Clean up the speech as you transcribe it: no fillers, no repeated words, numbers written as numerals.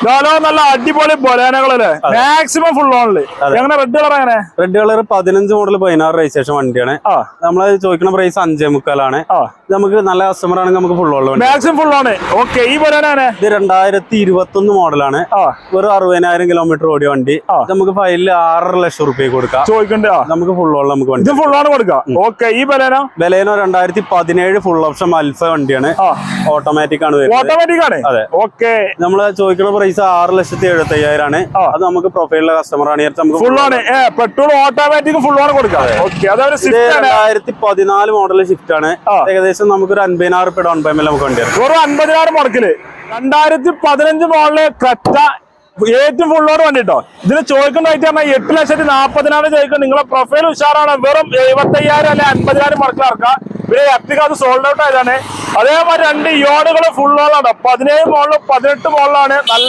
നല്ല അടിപൊളി ബൊലേനകളല്ലേ maximum full ഓണില്. എങ്ങനെ റെഡ് കളർ എങ്ങനെ? റെഡ് കളർ 15 മോഡൽ 16 രജിസ്ട്രേഷൻ വണ്ടിയാണ്. നമ്മൾ ചോദിക്കുന്ന പ്രൈസ് 5.75. നമുക്ക് നല്ല കസ്റ്റമർ ആണെങ്കിൽ നമുക്ക് full on maximum full on. Okay, ഈ ബൊലേന ഇത് 2021 മോഡലാണ്. ഒരു 60,000 കിലോമീറ്റർ ഓടിയ വണ്ടി. നമുക്ക് ഫയലിൽ 6.5 ലക്ഷം റുപ്യ കൊടുക്കാം. ചോദിക്കണ്ട നമുക്ക് ഫുൾ ഓൺ നമുക്ക് വണ്ടി ഫുൾ ഓൺ കൊടുക്കാം. ഓക്കെ, ഈ ബലേനോ 2017 ഫുൾ ഓപ്ഷൻ അൽഫ വണ്ടിയാണ്. ഓട്ടോമാറ്റിക് ആണ്. ഓട്ടോമാറ്റിക് ആണ്. അതെ. ഓക്കെ, നമ്മള് ചോദിക്കുന്ന പ്രൈസ് 6,75,000 ആണ്. അത് നമുക്ക് പ്രൊഫൈലിലെ കസ്റ്റമർ ആണ്. Full on petrol automatic full on കൊടുക്കാം. 2014 മോഡൽ ഷിഫ്റ്റ് ആണ്. ഏകദേശം നമുക്ക് ഒരു 50,000 റുപ്യ ഡൗൺ പേയ്മെന്റ് നമുക്ക് വണ്ടി വരും. ഒരു 50,000 മുടക്കില് 2015 മോഡല് ക്രെറ്റ ഏറ്റവും ഫുൾ ഓൺ വണ്ടിട്ടോ. ഇതിന് ചോദിക്കുന്നതായിട്ട് 8,40,000 ചോദിക്കുന്നത്. നിങ്ങളെ പ്രൊഫൈൽ ഉഷാറാണ്. വെറും 75,000 അല്ലെ 50,000 മുടക്കിൽ ഇറക്കാം. പിന്നെ എർട്ടിഗ അത് സോൾഡ് ഔട്ട് ആയതാണ്. അതേമാതിരി 2 യോഡുകൾ ഫുൾ ഓൺ ആണ്. 17 മോഡലും 18 മോഡലാണ്. നല്ല